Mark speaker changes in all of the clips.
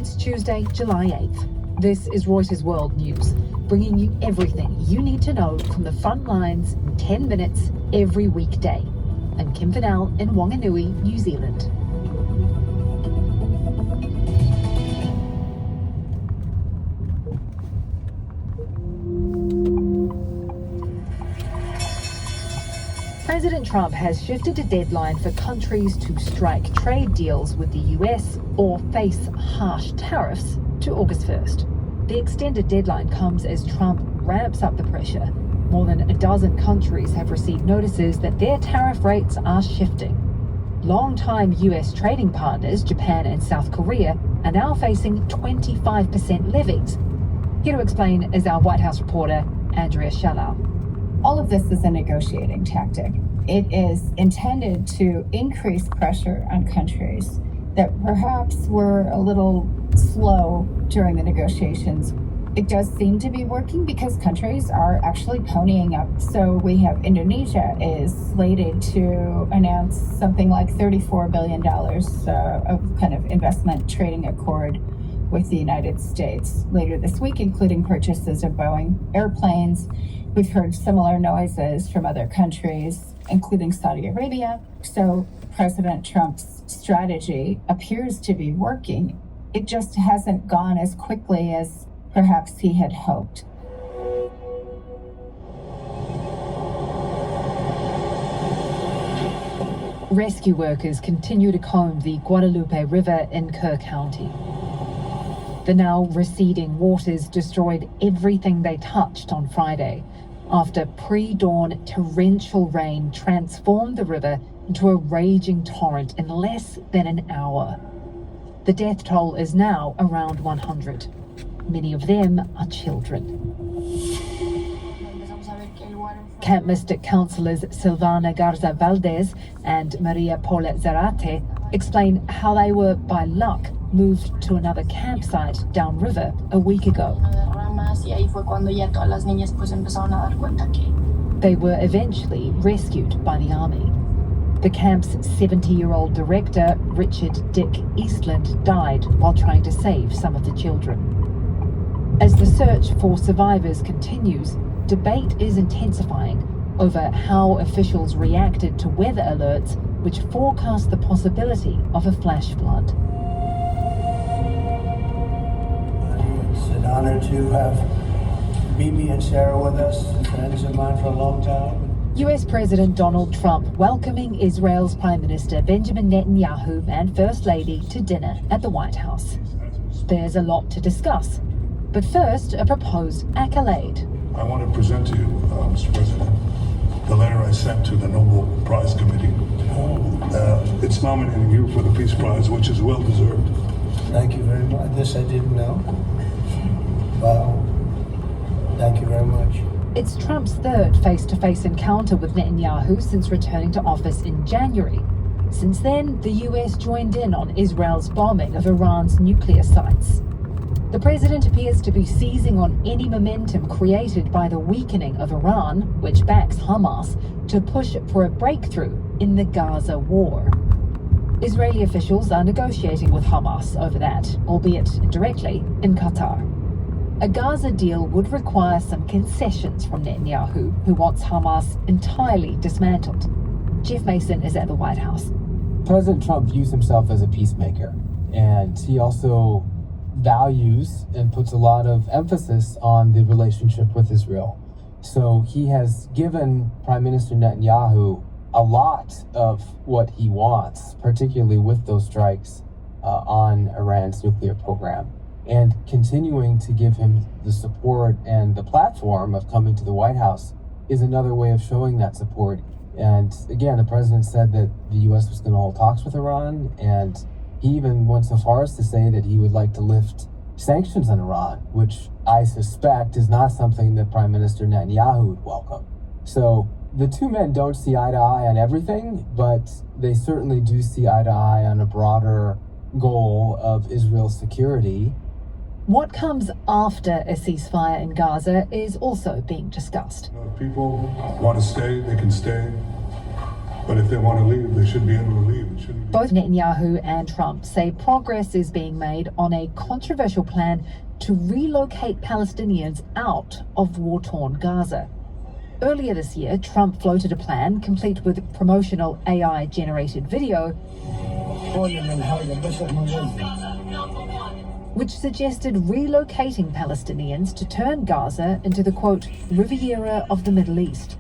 Speaker 1: It's Tuesday, July 8th. This is Reuters World News, bringing you everything you need to know from the front lines in 10 minutes every weekday. I'm Kim Vanel in Wanganui, New Zealand. President Trump has shifted a deadline for countries to strike trade deals with the US or face harsh tariffs to August 1st. The extended deadline comes as Trump ramps up the pressure. More than a dozen countries have received notices that their tariff rates are shifting. Longtime US trading partners, Japan and South Korea, are now facing 25% levies. Here to explain is our White House reporter, Andrea Shalal.
Speaker 2: All of this is a negotiating tactic. It is intended to increase pressure on countries that perhaps were a little slow during the negotiations. It does seem to be working because countries are actually ponying up. So we have Indonesia is slated to announce something like $34 billion of kind of investment trading accord with the United States later this week, including purchases of Boeing airplanes. We've heard similar noises from other countries, including Saudi Arabia. So President Trump's strategy appears to be working. It just hasn't gone as quickly as perhaps he had hoped.
Speaker 1: Rescue workers continue to comb the Guadalupe River in Kerr County. The now receding waters destroyed everything they touched on Friday, after pre-dawn torrential rain transformed the river into a raging torrent in less than an hour. The death toll is now around 100. Many of them are children. Camp Mystic councillors Silvana Garza Valdez and Maria Paula Zarate explain how they were, by luck, moved to another campsite downriver a week ago. They were eventually rescued by the army. The camp's 70-year-old director, Richard Dick Eastland, died while trying to save some of the children. As the search for survivors continues, debate is intensifying over how officials reacted to weather alerts which forecast the possibility of a flash flood.
Speaker 3: It's an honor to have Bibi and Sarah with us, friends of mine for a long time.
Speaker 1: US President Donald Trump welcoming Israel's Prime Minister Benjamin Netanyahu and First Lady to dinner at the White House. There's a lot to discuss, but first, a proposed accolade.
Speaker 4: I want to present to you, Mr. President, the letter I sent to the Nobel Prize Committee. It's nominating you for the Peace Prize, which is well deserved.
Speaker 3: Thank you very much. This I didn't know. Wow. Thank you very much.
Speaker 1: It's Trump's third face-to-face encounter with Netanyahu since returning to office in January. Since then, the US joined in on Israel's bombing of Iran's nuclear sites. The president appears to be seizing on any momentum created by the weakening of Iran, which backs Hamas, to push for a breakthrough in the Gaza war. Israeli officials are negotiating with Hamas over that, albeit indirectly, in Qatar. A Gaza deal would require some concessions from Netanyahu, who wants Hamas entirely dismantled. Jeff Mason is at the White House.
Speaker 5: President Trump views himself as a peacemaker, and he also values and puts a lot of emphasis on the relationship with Israel. So he has given Prime Minister Netanyahu a lot of what he wants, particularly with those strikes on Iran's nuclear program. And continuing to give him the support and the platform of coming to the White House is another way of showing that support. And again, the president said that the U.S. was going to hold talks with Iran, and he even went so far as to say that he would like to lift sanctions on Iran, which I suspect is not something that Prime Minister Netanyahu would welcome. So the two men don't see eye to eye on everything, but they certainly do see eye to eye on a broader goal of Israel's security.
Speaker 1: What comes after a ceasefire in Gaza is also being discussed.
Speaker 4: If people want to stay, they can stay. But if they want to leave, they should be able to leave. It shouldn't be.
Speaker 1: Both Netanyahu and Trump say progress is being made on a controversial plan to relocate Palestinians out of war-torn Gaza. Earlier this year, Trump floated a plan complete with promotional AI-generated video, which suggested relocating Palestinians to turn Gaza into the, quote, Riviera of the Middle East.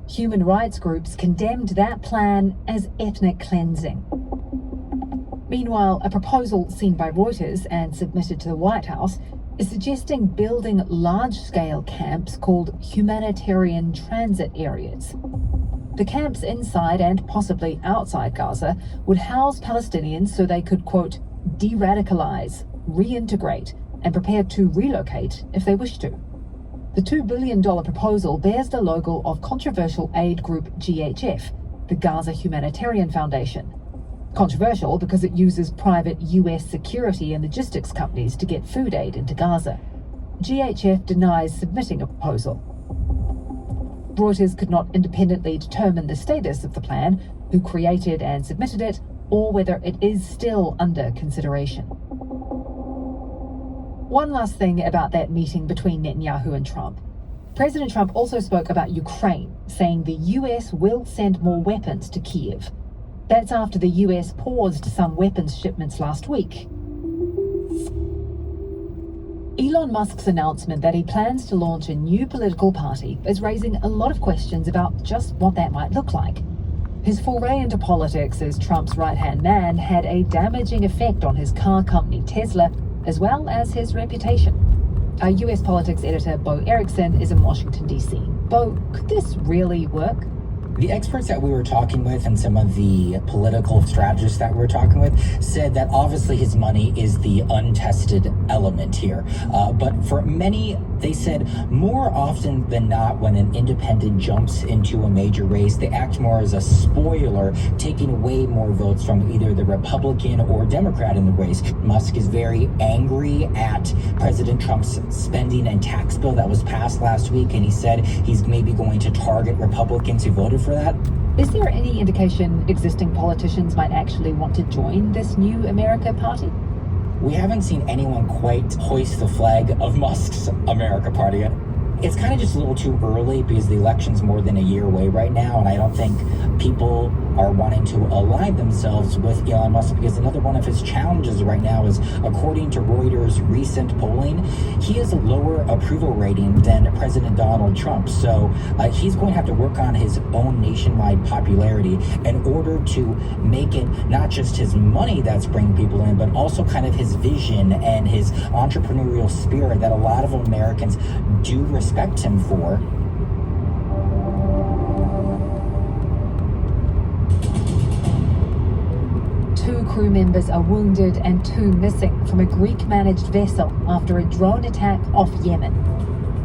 Speaker 1: Human rights groups condemned that plan as ethnic cleansing. Meanwhile, a proposal seen by Reuters and submitted to the White House is suggesting building large-scale camps called humanitarian transit areas. The camps inside and possibly outside Gaza would house Palestinians so they could, quote, de-radicalize, reintegrate, and prepare to relocate if they wish to. The $2 billion proposal bears the logo of controversial aid group GHF, the Gaza Humanitarian Foundation. Controversial because it uses private US security and logistics companies to get food aid into Gaza. GHF denies submitting a proposal. Reuters could not independently determine the status of the plan, who created and submitted it, or whether it is still under consideration. One last thing about that meeting between Netanyahu and Trump. President Trump also spoke about Ukraine, saying the US will send more weapons to Kyiv. That's after the US paused some weapons shipments last week. Elon Musk's announcement that he plans to launch a new political party is raising a lot of questions about just what that might look like. His foray into politics as Trump's right-hand man had a damaging effect on his car company Tesla, as well as his reputation. Our US politics editor, Bo Erickson, is in Washington, D.C. Bo, could this really work?
Speaker 6: The experts that we were talking with and some of the political strategists that we were talking with said that obviously his money is the untested element here. But for many, they said more often than not, when an independent jumps into a major race, they act more as a spoiler, taking away more votes from either the Republican or Democrat in the race. Musk is very angry at President Trump's spending and tax bill that was passed last week, and he said he's maybe going to target Republicans who voted for that.
Speaker 1: Is there any indication existing politicians might actually want to join this new America party?
Speaker 6: We haven't seen anyone quite hoist the flag of Musk's America party yet. It's kind of just a little too early because the election's more than a year away right now, and I don't think people are wanting to align themselves with Elon Musk because another one of his challenges right now is, according to Reuters' recent polling, he has a lower approval rating than President Donald Trump. So he's going to have to work on his own nationwide popularity in order to make it not just his money that's bringing people in, but also kind of his vision and his entrepreneurial spirit that a lot of Americans do respect him for.
Speaker 1: Two crew members are wounded and two missing from a Greek-managed vessel after a drone attack off Yemen.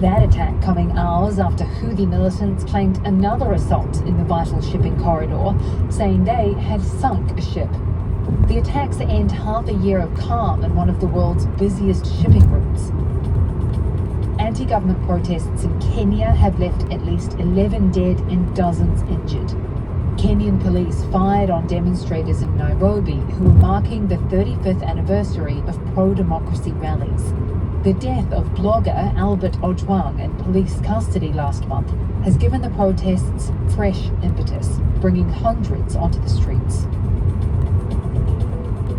Speaker 1: That attack coming hours after Houthi militants claimed another assault in the vital shipping corridor, saying they had sunk a ship. The attacks end half a year of calm in one of the world's busiest shipping routes. Anti-government protests in Kenya have left at least 11 dead and dozens injured. Kenyan police fired on demonstrators in Nairobi who were marking the 35th anniversary of pro-democracy rallies. The death of blogger Albert Ojwang in police custody last month has given the protests fresh impetus, bringing hundreds onto the streets.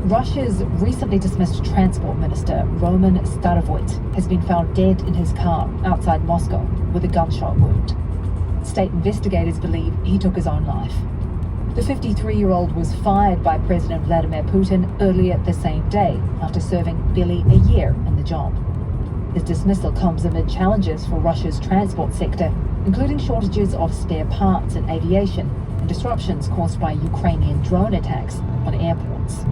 Speaker 1: Russia's recently dismissed transport minister, Roman Starovoyt, has been found dead in his car outside Moscow with a gunshot wound. State investigators believe he took his own life. The 53-year-old was fired by President Vladimir Putin earlier the same day after serving barely a year in the job. His dismissal comes amid challenges for Russia's transport sector, including shortages of spare parts in aviation and disruptions caused by Ukrainian drone attacks on airports.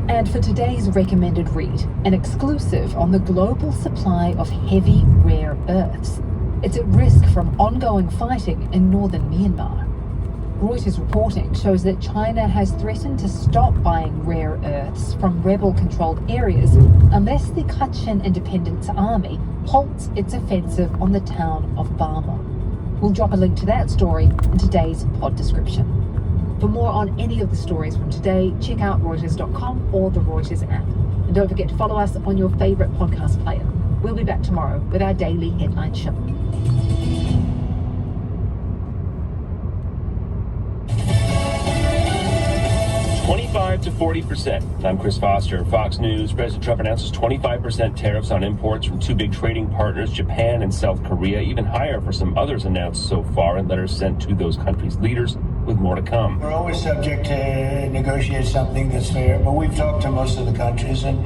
Speaker 1: And for today's recommended read, an exclusive on the global supply of heavy rare earths. It's at risk from ongoing fighting in northern Myanmar. Reuters reporting shows that China has threatened to stop buying rare earths from rebel-controlled areas unless the Kachin Independence Army halts its offensive on the town of Barber. We'll drop a link to that story in today's pod description. For more on any of the stories from today, check out Reuters.com or the Reuters app. And don't forget to follow us on your favorite podcast player. We'll be back tomorrow with our daily headline show.
Speaker 7: 25 to 40%. I'm Chris Foster, Fox News. President Trump announces 25% tariffs on imports from two big trading partners, Japan and South Korea, even higher for some others announced so far in letters sent to those countries' leaders, with more to come.
Speaker 3: We're always subject to negotiate something that's fair, but we've talked to most of the countries, and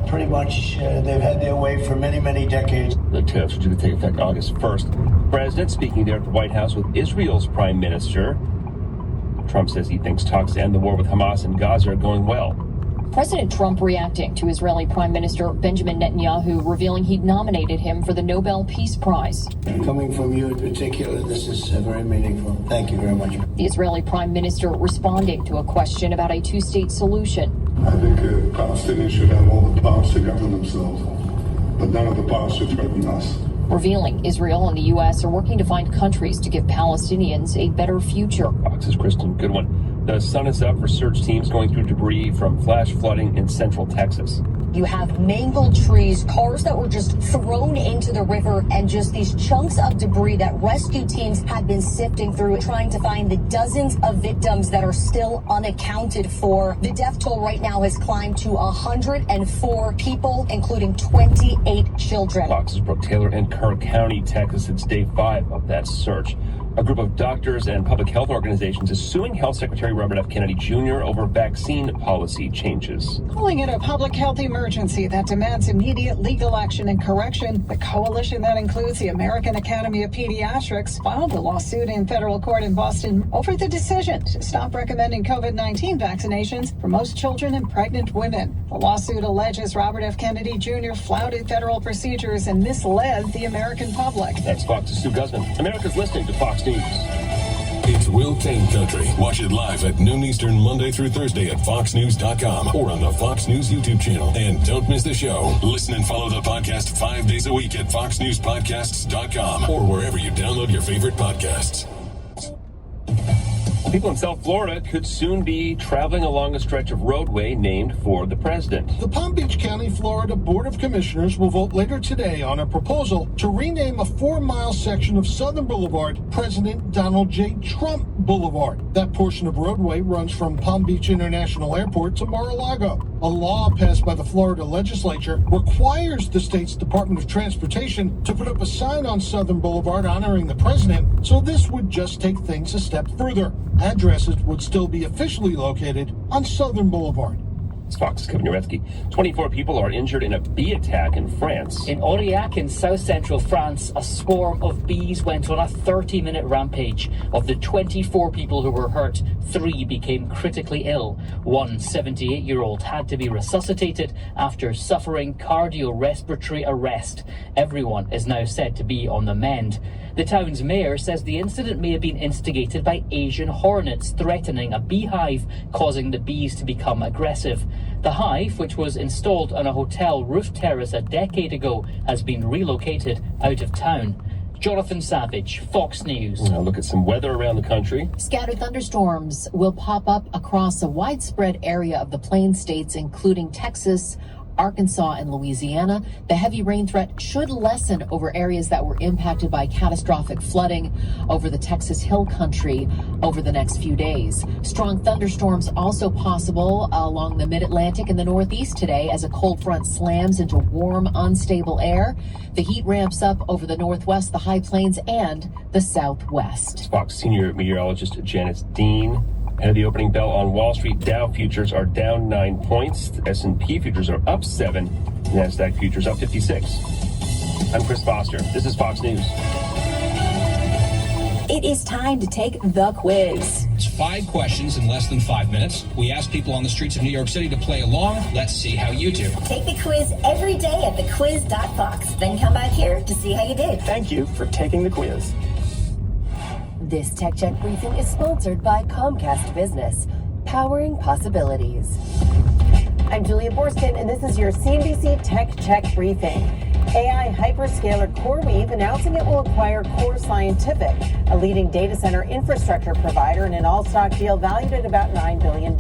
Speaker 3: pretty much they've had their way for many, many decades.
Speaker 7: The tariffs are due to take effect August 1st. President speaking there at the White House with Israel's prime minister. Trump says he thinks talks to end the war with Hamas and Gaza are going well.
Speaker 8: President Trump reacting to Israeli Prime Minister Benjamin Netanyahu, revealing he'd nominated him for the Nobel Peace Prize.
Speaker 3: Coming from you in particular, this is very meaningful. Thank you very much.
Speaker 8: The Israeli Prime Minister responding to a question about a two-state solution.
Speaker 4: I think Palestinians should have all the powers to govern themselves, but none of the powers should threaten us.
Speaker 8: Revealing Israel and the U.S. are working to find countries to give Palestinians a better future.
Speaker 7: Fox's Kristen Goodwin. The sun is up for search teams going through debris from flash flooding in central Texas.
Speaker 9: You have mangled trees, cars that were just thrown into the river, and just these chunks of debris that rescue teams have been sifting through, trying to find the dozens of victims that are still unaccounted for. The death toll right now has climbed to 104 people, including 28 children.
Speaker 7: Fox's Brooke Taylor in Kerr County, Texas. It's day 5 of that search. A group of doctors and public health organizations is suing Health Secretary Robert F. Kennedy Jr. over vaccine policy changes.
Speaker 10: Calling it a public health emergency that demands immediate legal action and correction, the coalition that includes the American Academy of Pediatrics filed a lawsuit in federal court in Boston over the decision to stop recommending COVID-19 vaccinations for most children and pregnant women. The lawsuit alleges Robert F. Kennedy Jr. flouted federal procedures and misled the American public.
Speaker 7: That's Fox's Sue Guzman. America's listening to Fox News.
Speaker 11: It's Will Kane Country. Watch it live at noon Eastern, Monday through Thursday at foxnews.com or on the Fox News YouTube channel. And don't miss the show. Listen and follow the podcast 5 days a week at foxnewspodcasts.com or wherever you download your favorite podcasts.
Speaker 7: People in South Florida could soon be traveling along a stretch of roadway named for the president.
Speaker 12: The Palm Beach County, Florida Board of Commissioners will vote later today on a proposal to rename a 4-mile section of Southern Boulevard President Donald J. Trump Boulevard. That portion of roadway runs from Palm Beach International Airport to Mar-a-Lago. A law passed by the Florida legislature requires the state's Department of Transportation to put up a sign on Southern Boulevard honoring the president, so this would just take things a step further. Addresses would still be officially located on Southern Boulevard.
Speaker 7: It's Fox's Kevin Uretsky. 24 people are injured in a bee attack in France.
Speaker 13: In Aurillac, in south-central France, a swarm of bees went on a 30-minute rampage. Of the 24 people who were hurt, 3 became critically ill. One 78-year-old had to be resuscitated after suffering cardiorespiratory arrest. Everyone is now said to be on the mend. The town's mayor says the incident may have been instigated by Asian hornets threatening a beehive, causing the bees to become aggressive. The hive, which was installed on a hotel roof terrace a decade ago, has been relocated out of town. Jonathan Savage, Fox News.
Speaker 7: Now look at some weather around the country.
Speaker 8: Scattered thunderstorms will pop up across a widespread area of the Plain States, including Texas, Arkansas, and Louisiana. The heavy rain threat should lessen over areas that were impacted by catastrophic flooding over the Texas Hill Country over the next few days. Strong thunderstorms also possible along the mid-Atlantic and the Northeast today as a cold front slams into warm, unstable air. The heat ramps up over the Northwest, the High Plains, and the Southwest.
Speaker 7: Fox senior meteorologist Janice Dean. Ahead of the opening bell on Wall Street, Dow futures are down 9 points. S&P futures are up 7. NASDAQ futures up 56. I'm Chris Foster. This is Fox News.
Speaker 14: It is time to take the quiz.
Speaker 15: It's 5 questions in less than 5 minutes. We ask people on the streets of New York City to play along. Let's see how you do.
Speaker 14: Take the quiz every day at thequiz.fox. Then come back here to see how you did.
Speaker 16: Thank you for taking the quiz. This Tech Check briefing is sponsored by Comcast Business, powering possibilities. I'm Julia Borston, and this is your CNBC Tech Check briefing. AI hyperscaler CoreWeave announcing it will acquire Core Scientific, a leading data center infrastructure provider, in an all-stock deal valued at about $9 billion.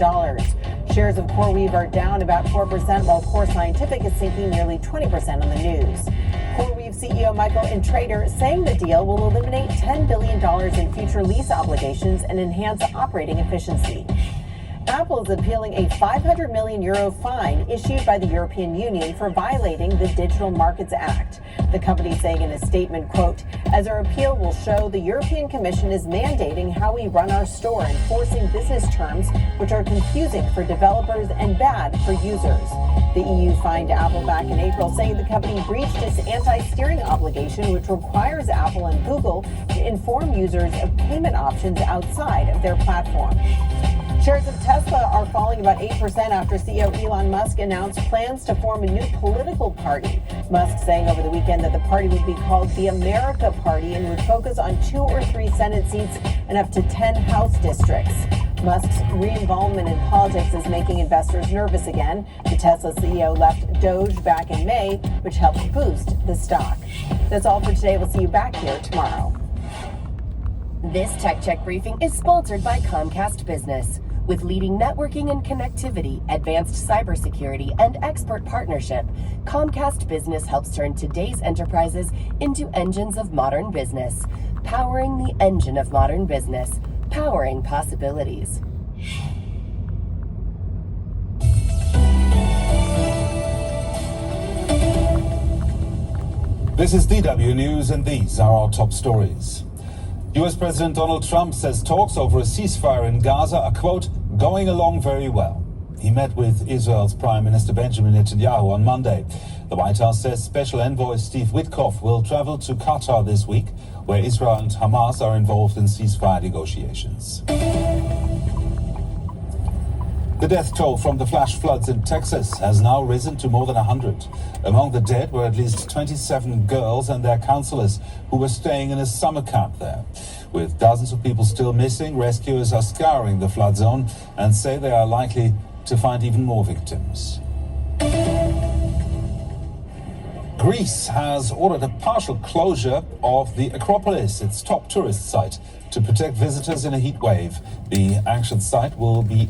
Speaker 16: Shares of CoreWeave are down about 4%, while Core Scientific is sinking nearly 20% on the news. CoreWeave CEO Michael Intrater saying the deal will eliminate $10 billion in future lease obligations and enhance operating efficiency. Apple is appealing a €500 million fine issued by the European Union for violating the Digital Markets Act. The company saying in a statement, quote, as our appeal will show, the European Commission is mandating how we run our store, enforcing business terms which are confusing for developers and bad for users. The EU fined Apple back in April, saying the company breached its anti-steering obligation, which requires Apple and Google to inform users of payment options outside of their platform. Shares of Tesla are falling about 8% after CEO Elon Musk announced plans to form a new political party. Musk saying over the weekend that the party would be called the America Party and would focus on 2 or 3 Senate seats and up to 10 House districts. Musk's re-involvement in politics is making investors nervous again. The Tesla CEO left Doge back in May, which helped boost the stock. That's all for today. We'll see you back here tomorrow. This Tech Check briefing is sponsored by Comcast Business. With leading networking and connectivity, advanced cybersecurity, and expert partnership, Comcast Business helps turn today's enterprises into engines of modern business. Powering the engine of modern business. Powering possibilities.
Speaker 17: This is DW News, and these are our top stories. US President Donald Trump says talks over a ceasefire in Gaza are, quote, going along very well. He met with Israel's Prime Minister Benjamin Netanyahu on Monday. The White House says Special Envoy Steve Witkoff will travel to Qatar this week, where Israel and Hamas are involved in ceasefire negotiations. The death toll from the flash floods in Texas has now risen to more than 100. Among the dead were at least 27 girls and their counselors who were staying in a summer camp there. With dozens of people still missing, rescuers are scouring the flood zone and say they are likely to find even more victims. Greece has ordered a partial closure of the Acropolis, its top tourist site, to protect visitors in a heat wave. The ancient site will be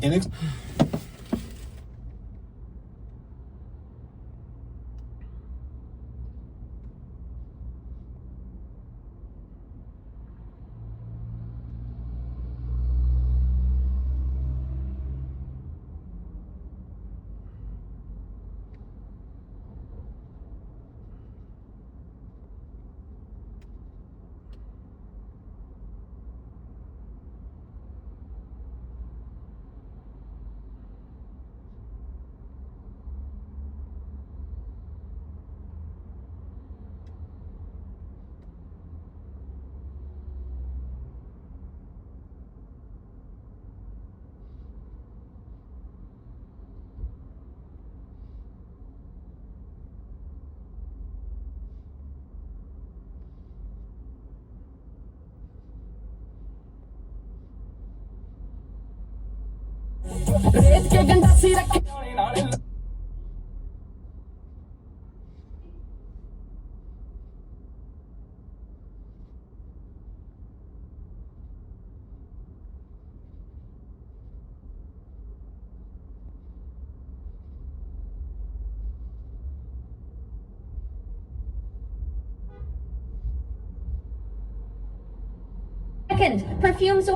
Speaker 18: Perfumes